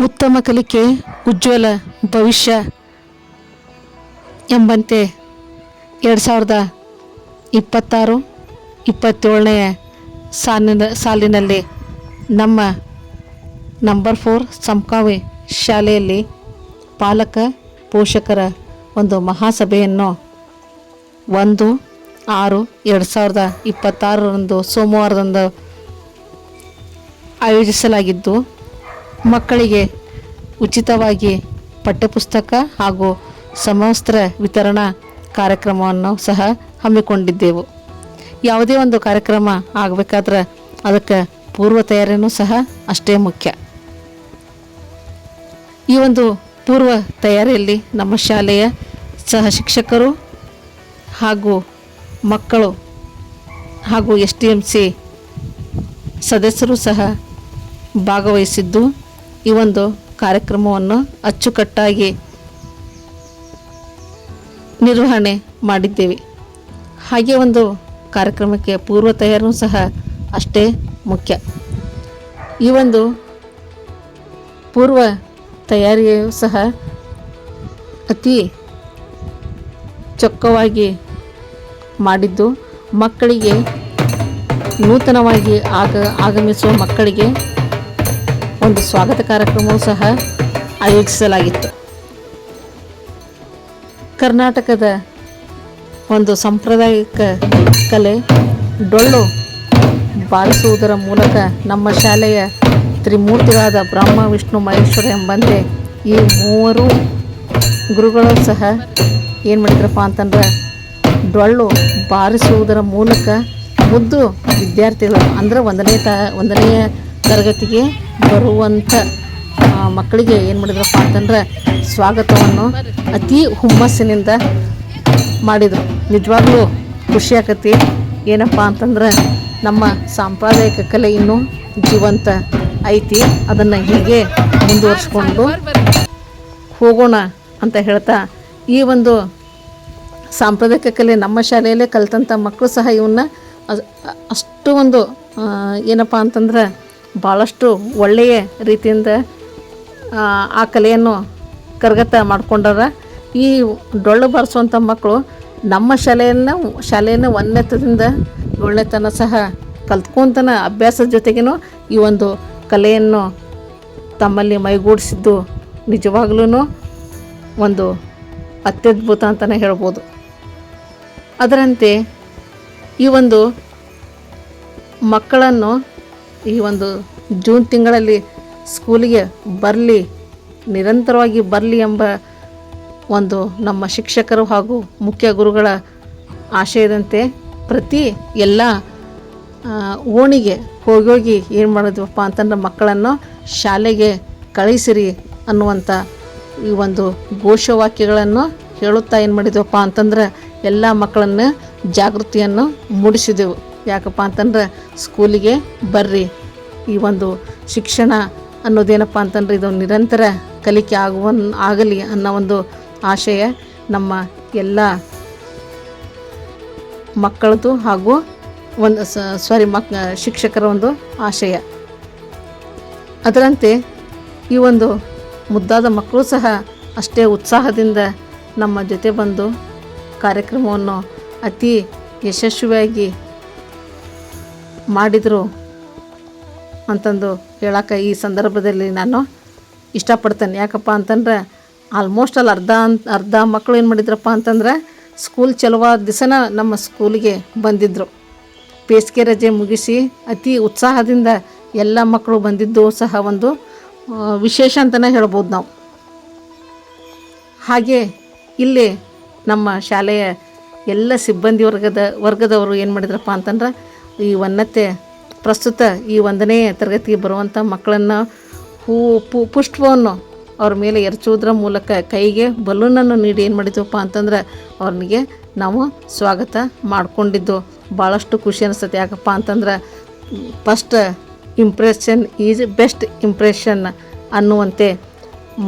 ಉತ್ತಮ ಕಲಿಕೆ ಉಜ್ವಲ ಭವಿಷ್ಯ ಎಂಬಂತೆ 2026-27ನೇ ಸಾಲಿನಲ್ಲಿ ನಮ್ಮ ನಂಬರ್ 4 ಸಂಕಾವಿ ಶಾಲೆಯಲ್ಲಿ ಪಾಲಕ ಪೋಷಕರ ಒಂದು ಮಹಾಸಭೆಯನ್ನು 1/6/2026 ಸೋಮವಾರದಂದು ಆಯೋಜಿಸಲಾಗಿದ್ದು, ಮಕ್ಕಳಿಗೆ ಉಚಿತವಾಗಿ ಪಠ್ಯಪುಸ್ತಕ ಹಾಗೂ ಸಮವಸ್ತ್ರ ವಿತರಣಾ ಕಾರ್ಯಕ್ರಮವನ್ನು ಸಹ ಹಮ್ಮಿಕೊಂಡಿದ್ದೆವು. ಯಾವುದೇ ಒಂದು ಕಾರ್ಯಕ್ರಮ ಆಗಬೇಕಾದ್ರೆ ಅದಕ್ಕೆ ಪೂರ್ವ ತಯಾರಿಯೂ ಸಹ ಅಷ್ಟೇ ಮುಖ್ಯ. ಈ ಒಂದು ಪೂರ್ವ ತಯಾರಿಯಲ್ಲಿ ನಮ್ಮ ಶಾಲೆಯ ಸಹ ಶಿಕ್ಷಕರು ಹಾಗೂ ಮಕ್ಕಳು ಹಾಗೂ STMC ಸದಸ್ಯರು ಸಹ ಭಾಗವಹಿಸಿದ್ದು, ಈ ಒಂದು ಕಾರ್ಯಕ್ರಮವನ್ನು ಅಚ್ಚುಕಟ್ಟಾಗಿ ನಿರ್ವಹಣೆ ಮಾಡಿದ್ದೇವೆ. ಹಾಗೆ ಒಂದು ಕಾರ್ಯಕ್ರಮಕ್ಕೆ ಪೂರ್ವ ತಯಾರಿಯೂ ಸಹ ಅಷ್ಟೇ ಮುಖ್ಯ. ಈ ಒಂದು ಪೂರ್ವ ತಯಾರಿಯು ಸಹ ಅತಿ ಚೊಕ್ಕವಾಗಿ ಮಾಡಿದ್ದು, ಮಕ್ಕಳಿಗೆ ನೂತನವಾಗಿ ಆಗಮಿಸುವ ಮಕ್ಕಳಿಗೆ ಒಂದು ಸ್ವಾಗತ ಕಾರ್ಯಕ್ರಮವೂ ಸಹ ಆಯೋಜಿಸಲಾಗಿತ್ತು. ಕರ್ನಾಟಕದ ಒಂದು ಸಾಂಪ್ರದಾಯಿಕ ಕಲೆ ಡೊಳ್ಳು ಬಾರಿಸುವುದರ ಮೂಲಕ ನಮ್ಮ ಶಾಲೆಯ ತ್ರಿಮೂರ್ತಿಗಳಾದ ಬ್ರಹ್ಮ ವಿಷ್ಣು ಮಹೇಶ್ವರ ಎಂಬಂತೆ ಈ ಮೂವರು ಗುರುಗಳು ಸಹ ಏನು ಮಾಡಿದ್ರಪ್ಪ ಅಂತಂದ್ರೆ ಡೊಳ್ಳು ಬಾರಿಸುವುದರ ಮೂಲಕ ಮುದ್ದು ವಿದ್ಯಾರ್ಥಿಗಳು ಅಂದರೆ ಒಂದನೆಯ ತರಗತಿಗೆ ಬರುವಂಥ ಮಕ್ಕಳಿಗೆ ಏನು ಮಾಡಿದ್ರಪ್ಪ ಅಂತಂದ್ರೆ ಸ್ವಾಗತವನ್ನು ಅತಿ ಹುಮ್ಮಸ್ಸಿನಿಂದ ಮಾಡಿದರು. ನಿಜವಾಗ್ಲೂ ಖುಷಿ ಆಕತಿ. ಏನಪ್ಪ ಅಂತಂದ್ರೆ ನಮ್ಮ ಸಾಂಪ್ರದಾಯಿಕ ಕಲೆ ಇನ್ನೂ ಜೀವಂತ ಐತಿ, ಅದನ್ನು ಹೀಗೆ ಮುಂದುವರಿಸ್ಕೊಂಡು ಹೋಗೋಣ ಅಂತ ಹೇಳ್ತಾ, ಈ ಒಂದು ಸಾಂಪ್ರದಾಯಿಕ ಕಲೆ ನಮ್ಮ ಶಾಲೆಯಲ್ಲೇ ಕಲಿತಂಥ ಮಕ್ಕಳು ಸಹ ಇವನ್ನ ಅಷ್ಟು ಒಂದು ಏನಪ್ಪ ಅಂತಂದ್ರೆ ಭಾಳಷ್ಟು ಒಳ್ಳೆಯ ರೀತಿಯಿಂದ ಆ ಕಲೆಯನ್ನು ಕರಗತ ಮಾಡ್ಕೊಂಡಾರ. ಈ ಡೊಳ್ಳು ಬಾರಿಸುವಂಥ ಮಕ್ಕಳು ನಮ್ಮ ಶಾಲೆಯನ್ನು ಒಂದನೇತದಿಂದ ಏಳನೇತನ ಸಹ ಕಲ್ತ್ಕೊಂತನ ಅಭ್ಯಾಸದ ಜೊತೆಗೇನು ಈ ಒಂದು ಕಲೆಯನ್ನು ತಮ್ಮಲ್ಲಿ ಮೈಗೂಡಿಸಿದ್ದು ನಿಜವಾಗ್ಲೂ ಒಂದು ಅತ್ಯದ್ಭುತ ಅಂತಲೇ ಹೇಳ್ಬೋದು. ಅದರಂತೆ ಈ ಒಂದು ಮಕ್ಕಳನ್ನು ಈ ಒಂದು ಜೂನ್ ತಿಂಗಳಲ್ಲಿ ಸ್ಕೂಲಿಗೆ ನಿರಂತರವಾಗಿ ಬರಲಿ ಎಂಬ ಒಂದು ನಮ್ಮ ಶಿಕ್ಷಕರು ಹಾಗೂ ಮುಖ್ಯ ಗುರುಗಳ ಆಶಯದಂತೆ ಪ್ರತಿ ಎಲ್ಲ ಓಣಿಗೆ ಹೋಗಿ ಏನು ಮಾಡಿದ್ವಪ್ಪ ಅಂತಂದ್ರೆ ಮಕ್ಕಳನ್ನು ಶಾಲೆಗೆ ಕಳಿಸಿರಿ ಅನ್ನುವಂಥ ಈ ಒಂದು ಘೋಷವಾಕ್ಯಗಳನ್ನು ಹೇಳುತ್ತಾ ಏನು ಮಾಡಿದ್ವಪ್ಪ ಅಂತಂದ್ರೆ ಎಲ್ಲ ಮಕ್ಕಳನ್ನು ಜಾಗೃತಿಯನ್ನು ಮೂಡಿಸಿದೆವು. ಯಾಕಪ್ಪ ಅಂತಂದ್ರೆ ಸ್ಕೂಲಿಗೆ ಬರ್ರಿ, ಈ ಒಂದು ಶಿಕ್ಷಣ ಅನ್ನೋದೇನಪ್ಪ ಅಂತಂದ್ರೆ ಇದು ನಿರಂತರ ಕಲಿಕೆ ಆಗಲಿ ಅನ್ನೋ ಒಂದು ಆಶಯ ನಮ್ಮ ಎಲ್ಲ ಮಕ್ಕಳದು ಹಾಗೂ ಒಂದು ಶಿಕ್ಷಕರ ಒಂದು ಆಶಯ. ಅದರಂತೆ ಈ ಒಂದು ಮುದ್ದಾದ ಮಕ್ಕಳು ಸಹ ಅಷ್ಟೇ ಉತ್ಸಾಹದಿಂದ ನಮ್ಮ ಜೊತೆ ಬಂದು ಕಾರ್ಯಕ್ರಮವನ್ನು ಅತಿ ಯಶಸ್ವಿಯಾಗಿ ಮಾಡಿದರು ಅಂತಂದು ಹೇಳೋಕೆ ಈ ಸಂದರ್ಭದಲ್ಲಿ ನಾನು ಇಷ್ಟಪಡ್ತೇನೆ. ಯಾಕಪ್ಪ ಅಂತಂದ್ರೆ ಆಲ್ಮೋಸ್ಟ್ ಅಲ್ಲಿ ಅರ್ಧ ಮಕ್ಕಳು ಏನು ಮಾಡಿದ್ರಪ್ಪ ಅಂತಂದ್ರೆ ಸ್ಕೂಲ್ ಚಲುವಾದ ದಿವಸನ ನಮ್ಮ ಸ್ಕೂಲಿಗೆ ಬಂದಿದ್ದರು. ಬೇಸಿಗೆ ರಜೆ ಮುಗಿಸಿ ಅತಿ ಉತ್ಸಾಹದಿಂದ ಎಲ್ಲ ಮಕ್ಕಳು ಬಂದಿದ್ದು ಸಹ ಒಂದು ವಿಶೇಷ ಅಂತಲೇ ಹೇಳ್ಬೋದು ನಾವು. ಹಾಗೆ ಇಲ್ಲಿ ನಮ್ಮ ಶಾಲೆಯ ಎಲ್ಲ ಸಿಬ್ಬಂದಿ ವರ್ಗದವರು ಏನು ಮಾಡಿದ್ರಪ್ಪ ಅಂತಂದ್ರೆ ಈ ಪ್ರಸ್ತುತ ಈ 1ನೇ ತರಗತಿಗೆ ಬರುವಂಥ ಮಕ್ಕಳನ್ನು ಪುಷ್ಪವನ್ನು ಅವ್ರ ಮೇಲೆ ಎರಚುವುದರ ಮೂಲಕ ಕೈಗೆ ಬಲೂನನ್ನು ನೀಡಿ ಏನು ಮಾಡಿದ್ವಪ್ಪ ಅಂತಂದ್ರೆ ಅವ್ರಿಗೆ ನಾವು ಸ್ವಾಗತ ಮಾಡಿಕೊಂಡಿದ್ದು ಭಾಳಷ್ಟು ಖುಷಿ ಅನಿಸ್ತದೆ. ಯಾಕಪ್ಪ ಅಂತಂದ್ರೆ first impression is best impression ಅನ್ನುವಂತೆ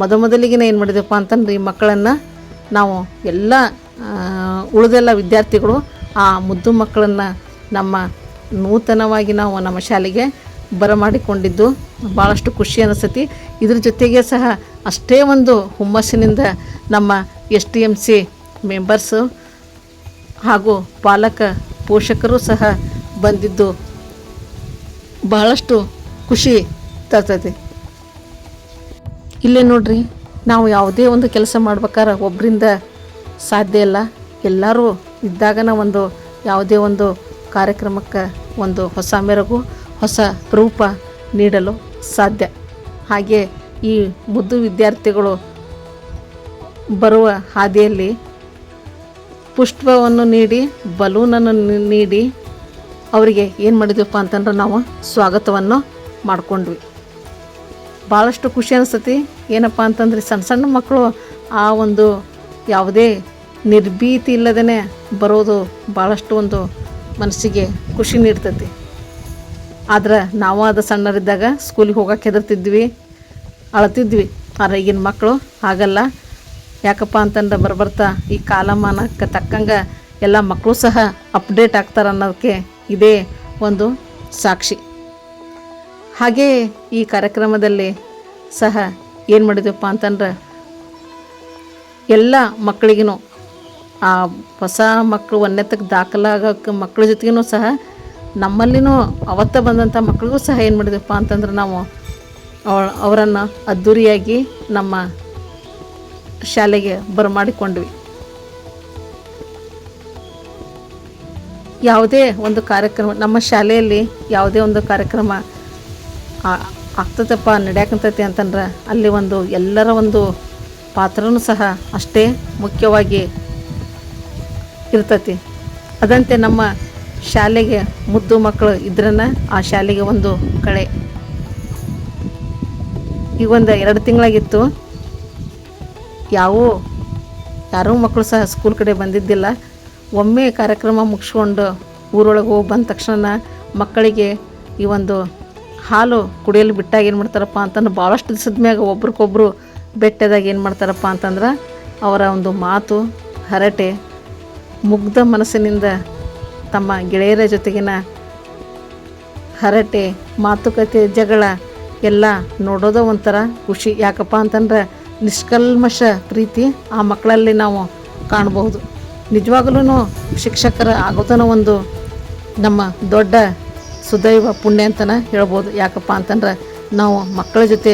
ಮೊದಲಿಗೆ ಏನು ಮಾಡಿದ್ವಪ್ಪ ಅಂತಂದ್ರೆ ಈ ಮಕ್ಕಳನ್ನು ನಾವು ಎಲ್ಲ ಉಳಿದೆಲ್ಲ ವಿದ್ಯಾರ್ಥಿಗಳು ಆ ಮುದ್ದು ಮಕ್ಕಳನ್ನು ನಮ್ಮ ನೂತನವಾಗಿ ನಾವು ನಮ್ಮ ಶಾಲೆಗೆ ಬರಮಾಡಿಕೊಂಡಿದ್ದು ಭಾಳಷ್ಟು ಖುಷಿ ಅನಿಸ್ತೈತಿ. ಇದ್ರ ಜೊತೆಗೆ ಸಹ ಅಷ್ಟೇ ಒಂದು ಹುಮ್ಮಸ್ಸಿನಿಂದ ನಮ್ಮ STMC ಮೆಂಬರ್ಸು ಹಾಗೂ ಪಾಲಕ ಪೋಷಕರು ಸಹ ಬಂದಿದ್ದು ಬಹಳಷ್ಟು ಖುಷಿ ತರ್ತೈತಿ. ಇಲ್ಲೇ ನೋಡ್ರಿ, ನಾವು ಯಾವುದೇ ಒಂದು ಕೆಲಸ ಮಾಡ್ಬೇಕಾದ್ರೆ ಒಬ್ಬರಿಂದ ಸಾಧ್ಯ ಇಲ್ಲ. ಎಲ್ಲರೂ ಇದ್ದಾಗನ ಒಂದು ಯಾವುದೇ ಒಂದು ಕಾರ್ಯಕ್ರಮಕ್ಕೆ ಒಂದು ಹೊಸ ಮೆರುಗು, ಹೊಸ ರೂಪ ನೀಡಲು ಸಾಧ್ಯ. ಹಾಗೆ ಈ ಮುದ್ದು ವಿದ್ಯಾರ್ಥಿಗಳು ಬರುವ ಹಾದಿಯಲ್ಲಿ ಪುಷ್ಪವನ್ನು ನೀಡಿ, ಬಲೂನನ್ನು ನೀಡಿ ಅವರಿಗೆ ಏನು ಮಾಡಿದ್ವಪ್ಪ ಅಂತಂದ್ರೆ ನಾವು ಸ್ವಾಗತವನ್ನು ಮಾಡಿಕೊಂಡ್ವಿ. ಭಾಳಷ್ಟು ಖುಷಿ ಅನಿಸ್ತತಿ. ಏನಪ್ಪ ಅಂತಂದ್ರೆ ಸಣ್ಣ ಸಣ್ಣ ಮಕ್ಕಳು ಆ ಒಂದು ಯಾವುದೇ ನಿರ್ಭೀತಿ ಇಲ್ಲದೇ ಬರೋದು ಭಾಳಷ್ಟು ಒಂದು ಮನಸ್ಸಿಗೆ ಖುಷಿ ನೀಡ್ತೈತಿ. ಆದ್ರೆ ನಾವು ಅದು ಸಣ್ಣರಿದ್ದಾಗ ಸ್ಕೂಲಿಗೆ ಹೋಗೋಕೆ ಹೆದರ್ತಿದ್ವಿ, ಅಳ್ತಿದ್ವಿ. ಆದರೆ ಈಗಿನ ಮಕ್ಕಳು ಹಾಗಲ್ಲ. ಯಾಕಪ್ಪ ಅಂತಂದ್ರೆ ಬರ್ತಾ ಈ ಕಾಲಮಾನಕ್ಕೆ ತಕ್ಕಂಗೆ ಎಲ್ಲ ಮಕ್ಕಳು ಸಹ ಅಪ್ಡೇಟ್ ಆಗ್ತಾರೆ ಅನ್ನೋದಕ್ಕೆ ಇದೇ ಒಂದು ಸಾಕ್ಷಿ. ಹಾಗೇ ಈ ಕಾರ್ಯಕ್ರಮದಲ್ಲಿ ಸಹ ಏನು ಮಾಡಿದ್ವಪ್ಪ ಅಂತಂದ್ರೆ ಎಲ್ಲ ಮಕ್ಕಳಿಗೂ ಆ ಹೊಸ ಮಕ್ಕಳು ಒಂದನೇತಕ್ಕೆ ದಾಖಲಾಗೋಕ್ಕೆ ಮಕ್ಕಳ ಜೊತೆಗೂ ಸಹ ನಮ್ಮಲ್ಲಿನೂ ಅವತ್ತ ಬಂದಂಥ ಮಕ್ಕಳಿಗೂ ಸಹ ಏನು ಮಾಡಿದ್ವಪ್ಪ ಅಂತಂದ್ರೆ ನಾವು ಅವರನ್ನು ಅದ್ಧೂರಿಯಾಗಿ ನಮ್ಮ ಶಾಲೆಗೆ ಬರಮಾಡಿಕೊಂಡ್ವಿ. ಯಾವುದೇ ಒಂದು ಕಾರ್ಯಕ್ರಮ ನಮ್ಮ ಶಾಲೆಯಲ್ಲಿ ಯಾವುದೇ ಒಂದು ಕಾರ್ಯಕ್ರಮ ಆಗ್ತದಪ್ಪ ನಡೆಯಾಕಂತೈತಿ ಅಂತಂದ್ರೆ ಅಲ್ಲಿ ಒಂದು ಎಲ್ಲರ ಒಂದು ಪಾತ್ರನೂ ಸಹ ಅಷ್ಟೇ ಮುಖ್ಯವಾಗಿ ಇರ್ತೈತಿ. ಅದಂತೆ ನಮ್ಮ ಶಾಲೆಗೆ ಮುದ್ದು ಮಕ್ಕಳು ಇದ್ರನ್ನ ಆ ಶಾಲೆಗೆ ಒಂದು ಕಳೆ. ಈಗ ಒಂದು 2 ತಿಂಗಳಾಗಿತ್ತು, ಯಾರೂ ಮಕ್ಕಳು ಸಹ ಸ್ಕೂಲ್ ಕಡೆ ಬಂದಿದ್ದಿಲ್ಲ. ಒಮ್ಮೆ ಕಾರ್ಯಕ್ರಮ ಮುಗಿಸ್ಕೊಂಡು ಊರೊಳಗೆ ಹೋಗಿ ಬಂದ ತಕ್ಷಣ ಮಕ್ಕಳಿಗೆ ಈ ಒಂದು ಹಾಲು ಕುಡಿಯಲು ಬಿಟ್ಟಾಗ ಏನು ಮಾಡ್ತಾರಪ್ಪ ಅಂತಂದ್ರೆ ಭಾಳಷ್ಟು ದಿವಸದ ಮ್ಯಾಗ ಒಬ್ರಿಗೊಬ್ರು ಬೆಟ್ಟದಾಗ ಏನು ಮಾಡ್ತಾರಪ್ಪ ಅಂತಂದ್ರೆ ಅವರ ಒಂದು ಮಾತು, ಹರಟೆ, ಮುಗ್ಧ ಮನಸ್ಸಿನಿಂದ ತಮ್ಮ ಗೆಳೆಯರ ಜೊತೆಗಿನ ಹರಟೆ, ಮಾತುಕತೆ, ಜಗಳ ಎಲ್ಲ ನೋಡೋದು ಒಂಥರ ಖುಷಿ. ಯಾಕಪ್ಪ ಅಂತಂದ್ರೆ ನಿಷ್ಕಲ್ಮಶ ಪ್ರೀತಿ ಆ ಮಕ್ಕಳಲ್ಲಿ ನಾವು ಕಾಣಬಹುದು. ನಿಜವಾಗಲೂ ಶಿಕ್ಷಕರ ಆಗೋದನ್ನು ಒಂದು ನಮ್ಮ ದೊಡ್ಡ ಸುದೈವ ಪುಣ್ಯ ಅಂತಲೇ ಹೇಳ್ಬೋದು. ಯಾಕಪ್ಪ ಅಂತಂದ್ರೆ ನಾವು ಮಕ್ಕಳ ಜೊತೆ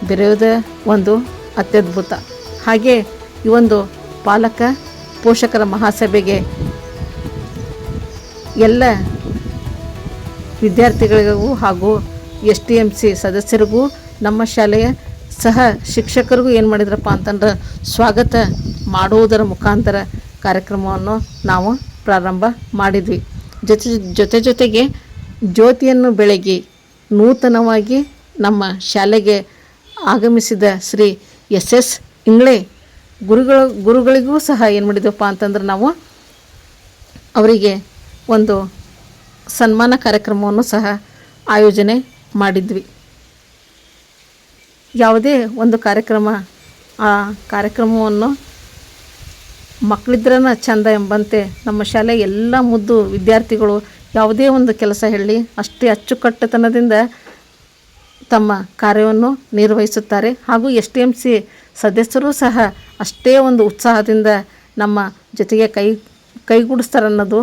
ಬೆರೆಯೋದೇ ಒಂದು ಅತ್ಯದ್ಭುತ. ಹಾಗೆ ಈ ಒಂದು ಪಾಲಕ ಪೋಷಕರ ಮಹಾಸಭೆಗೆ ಎಲ್ಲ ವಿದ್ಯಾರ್ಥಿಗಳಿಗೂ ಹಾಗೂ STMC ಸದಸ್ಯರಿಗೂ ನಮ್ಮ ಶಾಲೆಯ ಸಹ ಶಿಕ್ಷಕರಿಗೂ ಏನು ಮಾಡಿದ್ರಪ್ಪ ಅಂತಂದ್ರೆ ಸ್ವಾಗತ ಮಾಡುವುದರ ಮುಖಾಂತರ ಕಾರ್ಯಕ್ರಮವನ್ನು ನಾವು ಪ್ರಾರಂಭ ಮಾಡಿದ್ವಿ. ಜೊತೆಗೆ ಜ್ಯೋತಿಯನ್ನು ಬೆಳಗಿ ನೂತನವಾಗಿ ನಮ್ಮ ಶಾಲೆಗೆ ಆಗಮಿಸಿದ ಶ್ರೀ SS ಇಂಗ್ಳೆ ಗುರುಗಳಿಗೂ ಸಹ ಏನು ಮಾಡಿದ್ವಪ್ಪ ಅಂತಂದ್ರೆ ನಾವು ಅವರಿಗೆ ಒಂದು ಸನ್ಮಾನ ಕಾರ್ಯಕ್ರಮವನ್ನು ಸಹ ಆಯೋಜನೆ ಮಾಡಿದ್ವಿ. ಯಾವುದೇ ಒಂದು ಕಾರ್ಯಕ್ರಮ, ಆ ಕಾರ್ಯಕ್ರಮವನ್ನು ಮಕ್ಕಳಿದ್ರನ ಚಂದ ಎಂಬಂತೆ ನಮ್ಮ ಶಾಲೆ ಎಲ್ಲ ಮುದ್ದು ವಿದ್ಯಾರ್ಥಿಗಳು ಯಾವುದೇ ಒಂದು ಕೆಲಸ ಹೇಳಿ ಅಷ್ಟೇ ಅಚ್ಚುಕಟ್ಟುತನದಿಂದ ತಮ್ಮ ಕಾರ್ಯವನ್ನು ನಿರ್ವಹಿಸುತ್ತಾರೆ. ಹಾಗೂ STMC ಸದಸ್ಯರು ಸಹ ಅಷ್ಟೇ ಒಂದು ಉತ್ಸಾಹದಿಂದ ನಮ್ಮ ಜೊತೆಗೆ ಕೈಗೂಡಿಸ್ತಾರೆ ಅನ್ನೋದು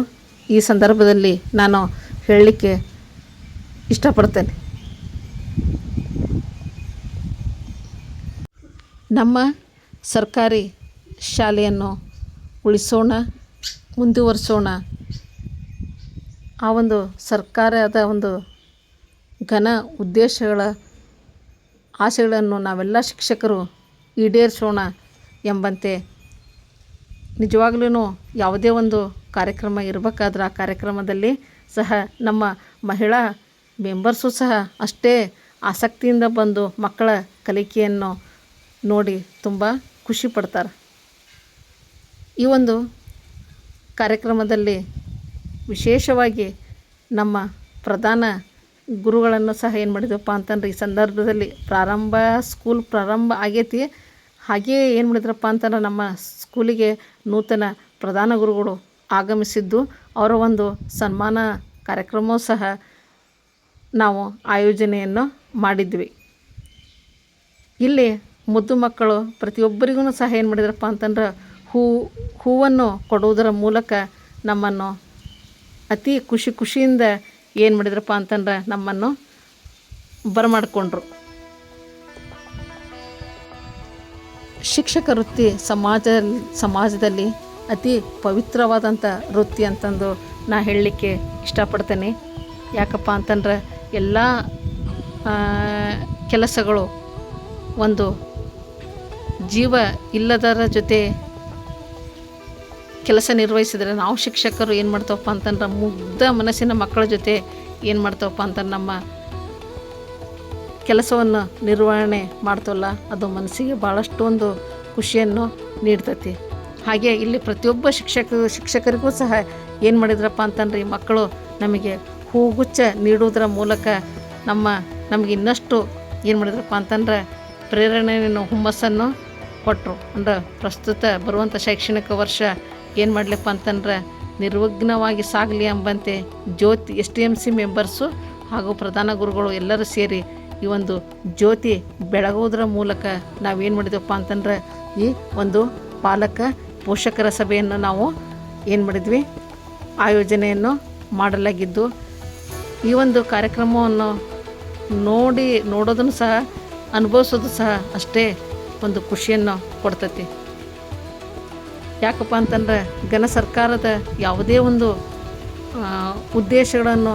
ಈ ಸಂದರ್ಭದಲ್ಲಿ ನಾನು ಹೇಳಲಿಕ್ಕೆ ಇಷ್ಟಪಡ್ತೇನೆ. ನಮ್ಮ ಸರ್ಕಾರಿ ಶಾಲೆಯನ್ನು ಉಳಿಸೋಣ, ಮುಂದುವರಿಸೋಣ. ಆ ಒಂದು ಸರ್ಕಾರದ ಒಂದು ಘನ ಉದ್ದೇಶಗಳ ಆಸೆಗಳನ್ನು ನಾವೆಲ್ಲ ಶಿಕ್ಷಕರು ಈಡೇರಿಸೋಣ ಎಂಬಂತೆ ನಿಜವಾಗ್ಲೂ ಯಾವುದೇ ಒಂದು ಕಾರ್ಯಕ್ರಮ ಇರಬೇಕಾದ್ರೆ ಆ ಕಾರ್ಯಕ್ರಮದಲ್ಲಿ ಸಹ ನಮ್ಮ ಮಹಿಳಾ ಮೆಂಬರ್ಸು ಸಹ ಅಷ್ಟೇ ಆಸಕ್ತಿಯಿಂದ ಬಂದು ಮಕ್ಕಳ ಕಲಿಕೆಯನ್ನು ನೋಡಿ ತುಂಬ ಖುಷಿ ಪಡ್ತಾರೆ. ಈ ಒಂದು ಕಾರ್ಯಕ್ರಮದಲ್ಲಿ ವಿಶೇಷವಾಗಿ ನಮ್ಮ ಪ್ರಧಾನ ಗುರುಗಳನ್ನು ಸಹ ಏನು ಮಾಡಿದ್ವಪ್ಪ ಅಂತಂದ್ರೆ ಈ ಸಂದರ್ಭದಲ್ಲಿ ಸ್ಕೂಲ್ ಪ್ರಾರಂಭ ಆಗೈತಿ. ಹಾಗೆಯೇ ಏನು ಮಾಡಿದ್ರಪ್ಪ ಅಂತಂದ್ರೆ ನಮ್ಮ ಸ್ಕೂಲಿಗೆ ನೂತನ ಪ್ರಧಾನ ಗುರುಗಳು ಆಗಮಿಸಿದ್ದು, ಅವರ ಒಂದು ಸನ್ಮಾನ ಕಾರ್ಯಕ್ರಮವೂ ಸಹ ನಾವು ಆಯೋಜನೆಯನ್ನು ಮಾಡಿದ್ವಿ. ಇಲ್ಲಿ ಮುದ್ದು ಮಕ್ಕಳು ಪ್ರತಿಯೊಬ್ಬರಿಗೂ ಸಹ ಏನು ಮಾಡಿದ್ರಪ್ಪ ಅಂತಂದ್ರೆ ಹೂವನ್ನು ಕೊಡುವುದರ ಮೂಲಕ ನಮ್ಮನ್ನು ಅತಿ ಖುಷಿಯಿಂದ ಏನು ಮಾಡಿದ್ರಪ್ಪ ಅಂತಂದ್ರೆ ನಮ್ಮನ್ನು ಬರಮಾಡಿಕೊಂಡ್ರು. ಶಿಕ್ಷಕ ವೃತ್ತಿ ಸಮಾಜದಲ್ಲಿ ಅತಿ ಪವಿತ್ರವಾದಂಥ ವೃತ್ತಿ ಅಂತಂದು ನಾ ಹೇಳಲಿಕ್ಕೆ ಇಷ್ಟಪಡ್ತೇನೆ. ಯಾಕಪ್ಪ ಅಂತಂದ್ರೆ ಎಲ್ಲ ಕೆಲಸಗಳು ಒಂದು ಜೀವ ಇಲ್ಲದರ ಜೊತೆ ಕೆಲಸ ನಿರ್ವಹಿಸಿದರೆ ನಾವು ಶಿಕ್ಷಕರು ಏನು ಮಾಡ್ತವಪ್ಪ ಅಂತಂದ್ರೆ ಮುಗ್ಧ ಮನಸ್ಸಿನ ಮಕ್ಕಳ ಜೊತೆ ಏನು ಮಾಡ್ತವಪ್ಪ ಅಂತಂದ್ರೆ ನಮ್ಮ ಕೆಲಸವನ್ನು ನಿರ್ವಹಣೆ ಮಾಡ್ತವಲ್ಲ, ಅದು ಮನಸ್ಸಿಗೆ ಭಾಳಷ್ಟು ಒಂದು ಖುಷಿಯನ್ನು ನೀಡ್ತೈತಿ. ಹಾಗೆ ಇಲ್ಲಿ ಪ್ರತಿಯೊಬ್ಬ ಶಿಕ್ಷಕರಿಗೂ ಸಹ ಏನು ಮಾಡಿದ್ರಪ್ಪ ಅಂತಂದ್ರೆ ಈ ಮಕ್ಕಳು ನಮಗೆ ಹೂಗುಚ್ಛ ನೀಡುವುದರ ಮೂಲಕ ನಮಗೆ ಇನ್ನಷ್ಟು ಏನು ಮಾಡಿದ್ರಪ್ಪ ಅಂತಂದ್ರೆ ಪ್ರೇರಣೆಯನ್ನು ಹುಮ್ಮಸ್ಸನ್ನು ಕೊಟ್ಟರು. ಅಂದ್ರೆ ಪ್ರಸ್ತುತ ಬರುವಂಥ ಶೈಕ್ಷಣಿಕ ವರ್ಷ ಏನು ಮಾಡಲಿಪ್ಪ ಅಂತಂದ್ರೆ ನಿರ್ವಿಘ್ನವಾಗಿ ಸಾಗಲಿ ಎಂಬಂತೆ ಜ್ಯೋತಿ STMC ಮೆಂಬರ್ಸು ಹಾಗೂ ಪ್ರಧಾನ ಗುರುಗಳು ಎಲ್ಲರೂ ಸೇರಿ ಈ ಒಂದು ಜ್ಯೋತಿ ಬೆಳಗೋದ್ರ ಮೂಲಕ ನಾವೇನು ಮಾಡಿದ್ವಪ್ಪ ಅಂತಂದ್ರೆ ಈ ಒಂದು ಪಾಲಕ ಪೋಷಕರ ಸಭೆಯನ್ನು ನಾವು ಏನು ಮಾಡಿದ್ವಿ, ಆಯೋಜನೆಯನ್ನು ಮಾಡಲಾಗಿದ್ದು, ಈ ಒಂದು ಕಾರ್ಯಕ್ರಮವನ್ನು ನೋಡೋದನ್ನು ಸಹ ಅನುಭವಿಸೋದು ಸಹ ಅಷ್ಟೇ ಒಂದು ಖುಷಿಯನ್ನು ಕೊಡ್ತೈತಿ. ಯಾಕಪ್ಪ ಅಂತಂದ್ರೆ ಘನ ಸರ್ಕಾರದ ಯಾವುದೇ ಒಂದು ಉದ್ದೇಶಗಳನ್ನು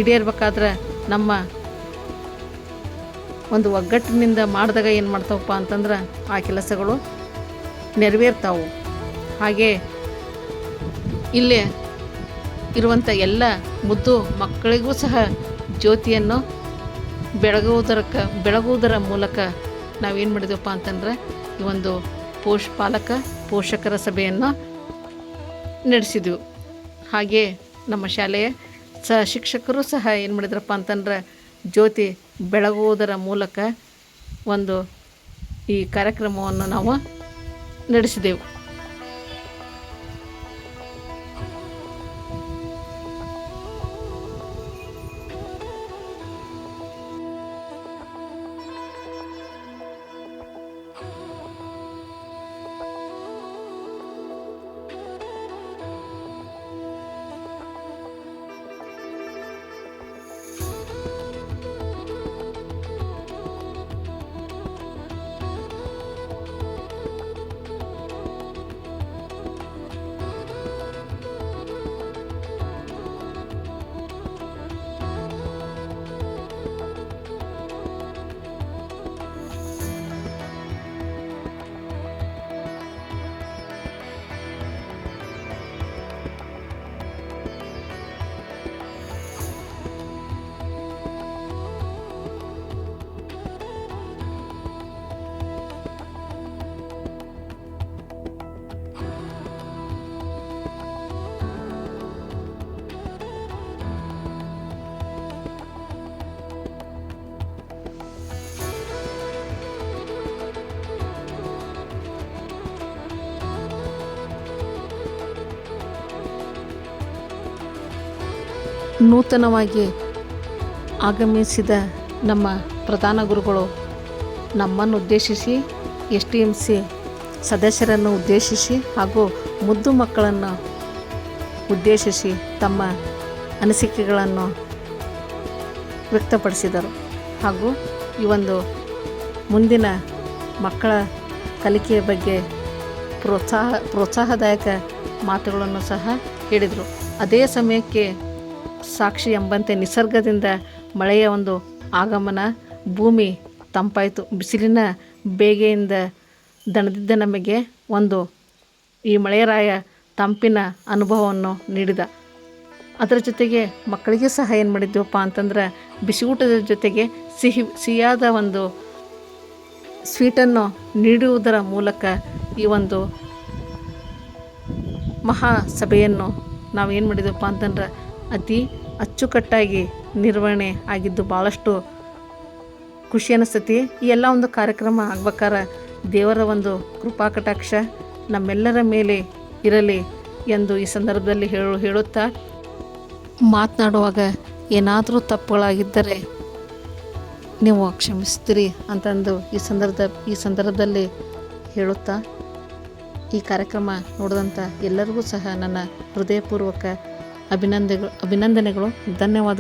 ಈಡೇರಬೇಕಾದ್ರೆ ನಮ್ಮ ಒಂದು ಒಗ್ಗಟ್ಟಿನಿಂದ ಮಾಡಿದಾಗ ಏನು ಮಾಡ್ತಾವಪ್ಪ ಅಂತಂದ್ರೆ ಆ ಕೆಲಸಗಳು ನೆರವೇರ್ತಾವು. ಹಾಗೆ ಇಲ್ಲೇ ಇರುವಂಥ ಎಲ್ಲ ಮುದ್ದು ಮಕ್ಕಳಿಗೂ ಸಹ ಜ್ಯೋತಿಯನ್ನು ಬೆಳಗುವುದರ ಮೂಲಕ ನಾವೇನು ಮಾಡಿದ್ವಪ್ಪ ಅಂತಂದ್ರೆ ಈ ಒಂದು ಪಾಲಕ ಪೋಷಕರ ಸಭೆಯನ್ನು ನಡೆಸಿದ್ವು. ಹಾಗೆ ನಮ್ಮ ಶಾಲೆಯ ಶಿಕ್ಷಕರು ಸಹ ಏನು ಮಾಡಿದ್ರಪ್ಪ ಅಂತಂದ್ರೆ ಜ್ಯೋತಿ ಬೆಳಗುವುದರ ಮೂಲಕ ಒಂದು ಈ ಕಾರ್ಯಕ್ರಮವನ್ನು ನಾವು ನಡೆಸಿದೆವು. ನೂತನವಾಗಿ ಆಗಮಿಸಿದ ನಮ್ಮ ಪ್ರಧಾನ ಗುರುಗಳು ನಮ್ಮನ್ನು ಉದ್ದೇಶಿಸಿ STMC ಸದಸ್ಯರನ್ನು ಉದ್ದೇಶಿಸಿ ಹಾಗೂ ಮುದ್ದು ಮಕ್ಕಳನ್ನು ಉದ್ದೇಶಿಸಿ ತಮ್ಮ ಅನಿಸಿಕೆಗಳನ್ನು ವ್ಯಕ್ತಪಡಿಸಿದರು. ಹಾಗೂ ಈ ಒಂದು ಮುಂದಿನ ಮಕ್ಕಳ ಕಲಿಕೆಯ ಬಗ್ಗೆ ಪ್ರೋತ್ಸಾಹದಾಯಕ ಮಾತುಗಳನ್ನು ಸಹ ಹೇಳಿದರು. ಅದೇ ಸಮಯಕ್ಕೆ ಸಾಕ್ಷಿ ಎಂಬಂತೆ ನಿಸರ್ಗದಿಂದ ಮಳೆಯ ಒಂದು ಆಗಮನ, ಭೂಮಿ ತಂಪಾಯಿತು, ಬಿಸಿಲಿನ ಬೇಗೆಯಿಂದ ದಣದಿದ್ದ ನಮಗೆ ಒಂದು ಈ ಮಳೆರಾಯ ತಂಪಿನ ಅನುಭವವನ್ನು ನೀಡಿದ. ಅದರ ಜೊತೆಗೆ ಮಕ್ಕಳಿಗೆ ಸಹ ಏನು ಮಾಡಿದ್ವಪ್ಪ ಅಂತಂದ್ರೆ ಬಿಸಿ ಊಟದ ಜೊತೆಗೆ ಸಿಹಿಯಾದ ಒಂದು ಸ್ವೀಟನ್ನು ನೀಡುವುದರ ಮೂಲಕ ಈ ಒಂದು ಮಹಾ ಸಭೆಯನ್ನು ನಾವೇನು ಮಾಡಿದ್ವಪ್ಪ ಅಂತಂದ್ರೆ ಅತಿ ಅಚ್ಚುಕಟ್ಟಾಗಿ ನಿರ್ವಹಣೆ ಆಗಿದ್ದು ಭಾಳಷ್ಟು ಖುಷಿ ಅನಿಸ್ತೈತಿ. ಈ ಎಲ್ಲ ಒಂದು ಕಾರ್ಯಕ್ರಮ ಆಗ್ಬೇಕಾದ್ರೆ ದೇವರ ಒಂದು ಕೃಪಾ ಕಟಾಕ್ಷ ನಮ್ಮೆಲ್ಲರ ಮೇಲೆ ಇರಲಿ ಎಂದು ಈ ಸಂದರ್ಭದಲ್ಲಿ ಹೇಳುತ್ತಾ ಮಾತನಾಡುವಾಗ ಏನಾದರೂ ತಪ್ಪುಗಳಾಗಿದ್ದರೆ ನೀವು ಕ್ಷಮಿಸ್ತೀರಿ ಅಂತಂದು ಈ ಸಂದರ್ಭದಲ್ಲಿ ಹೇಳುತ್ತಾ, ಈ ಕಾರ್ಯಕ್ರಮ ನೋಡಿದಂಥ ಎಲ್ಲರಿಗೂ ಸಹ ನನ್ನ ಹೃದಯಪೂರ್ವಕ ಅಭಿನಂದನೆಗಳು. ಧನ್ಯವಾದ.